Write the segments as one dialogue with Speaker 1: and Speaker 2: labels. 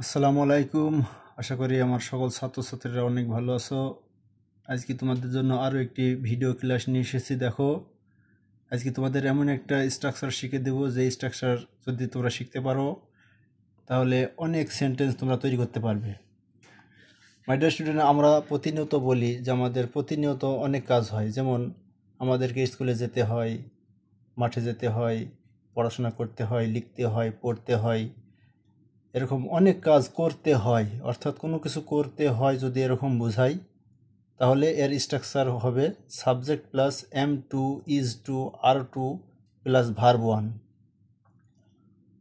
Speaker 1: আসসালামু আলাইকুম। আশা করি আমার সকল ছাত্রছাত্রীরা অনেক ভালো আছো। আজকে তোমাদের জন্য আরও একটি ভিডিও ক্লাস নিয়ে এসেছি। দেখো, আজকে তোমাদের এমন একটা স্ট্রাকচার শিখে দেবো যে স্ট্রাকচার যদি তোমরা শিখতে পারো তাহলে অনেক সেন্টেন্স তোমরা তৈরি করতে পারবে। মাই ডিয়ার স্টুডেন্ট, আমরা প্রতিনিয়ত বলি যে আমাদের প্রতিনিয়ত অনেক কাজ হয়, যেমন আমাদেরকে স্কুলে যেতে হয়, মাঠে যেতে হয়, পড়াশোনা করতে হয়, লিখতে হয়, পড়তে হয়, এরকম অনেক কাজ করতে হয়। অর্থাৎ কোনো কিছু করতে হয় যদি এরকম বোঝাই তাহলে এর স্ট্রাকচার হবে subject plus M2 is to R2 plus verb 1।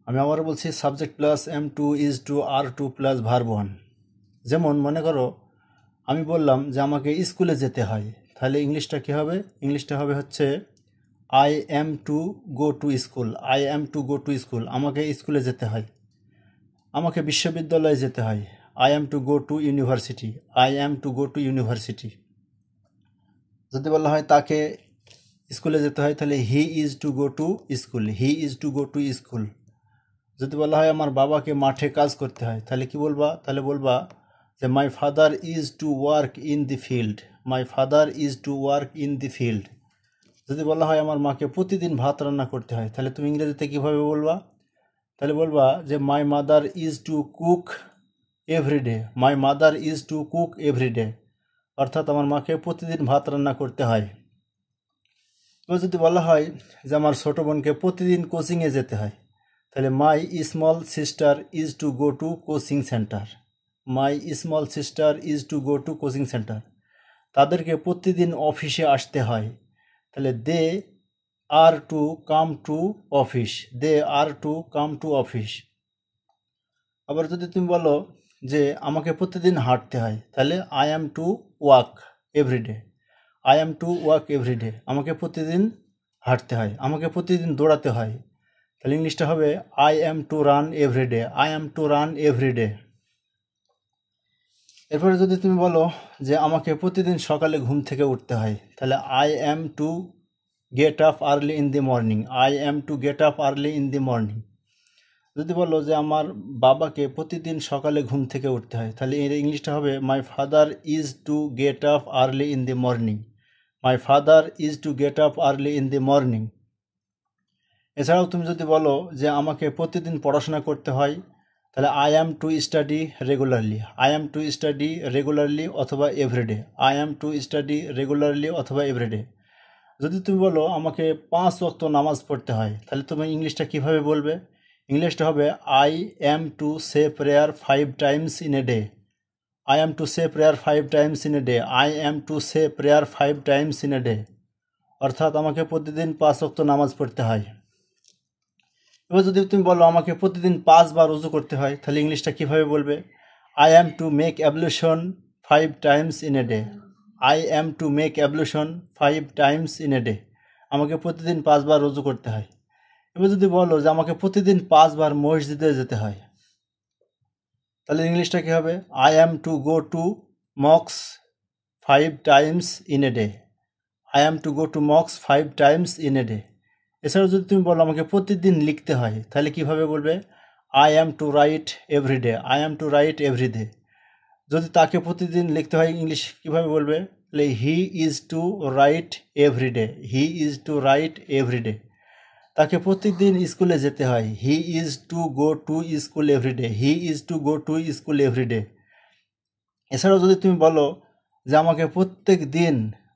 Speaker 1: আমি আবার বলছি subject plus M2 is to R2 plus verb 1। যেমন মনে করো আমি বললাম যে আমাকে স্কুলে যেতে হয়, তাহলে ইংলিশটা কী হবে? ইংলিশটা হবে হচ্ছে I am two go to school. I am two go to school, আমাকে স্কুলে যেতে হয়, আমাকে বিশ্ববিদ্যালয়ে যেতে হয়। I am two go two university. I am two go two university. যদি বলা হয় তাকে স্কুলে যেতে হয় তাহলে he is to go to school. He is to go to school. যদি বলা হয় আমার বাবাকে মাঠে কাজ করতে হয় তাহলে কি বলবা? তাহলে বলবা যে মাই father is to work in the field. My father is to work in the field. যদি বলা হয় আমার মাকে প্রতিদিন ভাত রান্না করতে হয় তাহলে তুমি ইংরেজিতে কীভাবে বলবা? তাহলে বলবা যে my mother is to cook everyday. My mother is to cook everyday, অর্থাৎ আমার মাকে প্রতিদিন ভাত রান্না করতে হয়। এবার যদি বলা হয় যে আমার ছোটো বোনকে প্রতিদিন কোচিংয়ে যেতে হয় তাহলে my small sister is to go to coaching centre. My small sister is to go to coaching centre. তাদেরকে প্রতিদিন অফিসে আসতে হয় তাহলে they are to come to office. They are to come to office. আবার যদি তুমি বলো যে আমাকে প্রতিদিন হাঁটতে হয় তাহলে I am to walk everyday. I am to walk everyday, আমাকে প্রতিদিন হাঁটতে হয়, আমাকে প্রতিদিন দৌড়াতে হয়, তাহলে ইংলিশটা হবে I am to run everyday. I am to run everyday. এরপরে যদি তুমি বলো যে আমাকে প্রতিদিন সকালে ঘুম থেকে উঠতে হয় তাহলে I am to get up early in the morning. I am to get up early in the morning. যদি বলো যে আমার বাবাকে প্রতিদিন সকালে ঘুম থেকে উঠতে হয় তাহলে এর ইংলিশটা হবে মাই father is to get up early in the morning. My father is to get up early in the morning. এছাড়াও তুমি যদি বলো যে আমাকে প্রতিদিন পড়াশোনা করতে হয় তাহলে I am to study regularly. I am to study regularly অথবা everyday. I am to study regularly অথবা এভরিডে। যদি তুমি বলো আমাকে 5 ওয়াক্ত নামাজ পড়তে হয় তাহলে তুমি ইংলিশটা কীভাবে বলবে? ইংলিশটা হবে I am to say prayer 5 Times in a day. I am to say prayer 5 Times in a day. I am to say prayer 5 Times in a day, অর্থাৎ আমাকে প্রতিদিন 5 ওয়াক্ত নামাজ পড়তে হয়। এবার যদি তুমি বলো আমাকে প্রতিদিন 5 বার ওযু করতে হয় তাহলে ইংলিশটা কীভাবে বলবে? I am to make ablution 5 Times in a day. I am to make ablution 5 Times in a day, আমাকে প্রতিদিন 5 বার ওযু করতে হয়। এবার যদি বলো যে আমাকে প্রতিদিন 5 বার মসজিদে যেতে হয় তাহলে ইংলিশটা কী হবে? I am two go two Mox 5 Times in a day. I am two go two Mox 5 Times in a day. এছাড়াও যদি তুমি বলো আমাকে প্রতিদিন লিখতে হয় তাহলে কীভাবে বলবে? I am to write everyday. I am to write everyday. যদি তাকে প্রতিদিন লিখতে হয় ইংলিশ কীভাবে বলবে? তাহলে he is to write everyday. He is to write everyday. তাকে প্রত্যেকদিন স্কুলে যেতে হয়। He is to go to school everyday. He is to go to school everyday. এছাড়াও যদি তুমি বলো যে আমাকে প্রত্যেক দিন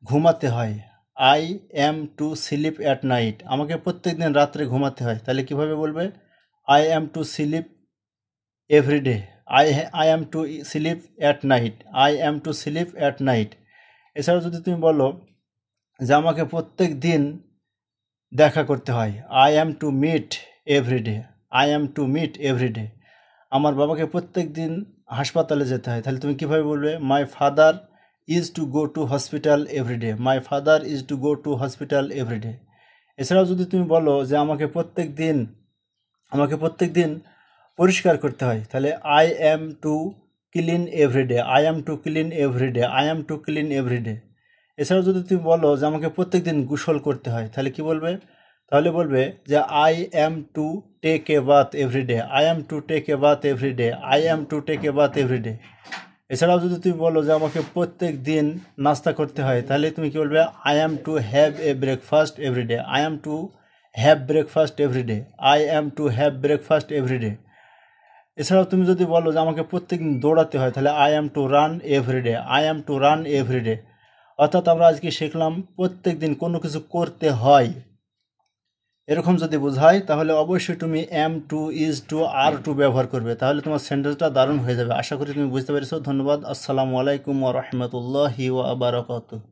Speaker 1: ঘুমাতে হয়, I am to sleep at night. আমাকে প্রত্যেক দিন রাত্রে ঘুমাতে হয় তাহলে কীভাবে বলবে? I am to sleep everyday. I am to sleep at night. I am to sleep at night. এছাড়াও যদি তুমি বলো যে আমাকে প্রত্যেক দিন দেখা করতে হয়, I am to meet everyday. I am to meet everyday. আমার বাবাকে প্রত্যেক দিন হাসপাতালে যেতে হয় তাহলে তুমি কীভাবে বলবে? My father is to go to hospital everyday. My father is to go to hospital everyday. এছাড়াও যদি তুমি বলো যে আমাকে প্রত্যেক দিন পরিষ্কার করতে হয় তাহলে I am to clean everyday. I am to clean everyday. I am to clean everyday. এছাড়াও যদি তুমি বলো যে আমাকে প্রত্যেক দিন গোসল করতে হয় তাহলে কি বলবে? তাহলে বলবে যে I am to take a bath everyday, I am to take a bath everyday, I am to take a bath everyday. এছাড়াও যদি তুমি বলো যে আমাকে প্রত্যেক দিন নাস্তা করতে হয়, তাহলে তুমি কি বলবে I am to have a breakfast everyday, I am to have breakfast everyday, I am to have breakfast everyday. এছাড়াও তুমি যদি বলো যে আমাকে প্রত্যেকদিন দৌড়াতে হয়, তাহলে I am to run everyday, I am to run everyday. অর্থাৎ আমরা আজকে শিখলাম প্রত্যেক দিন কোনো কিছু করতে হয়, এরকম যদি বোঝায় তাহলে অবশ্যই তুমি am to, is to, are to ব্যবহার করবে, তাহলে তোমার সেন্টেন্সটা দারুণ হয়ে যাবে। আশা করি তুমি বুঝতে পেরেছো। ধন্যবাদ। আসসালামু আলাইকুম ওয়া রাহমাতুল্লাহি ওয়া বারাকাতুহু।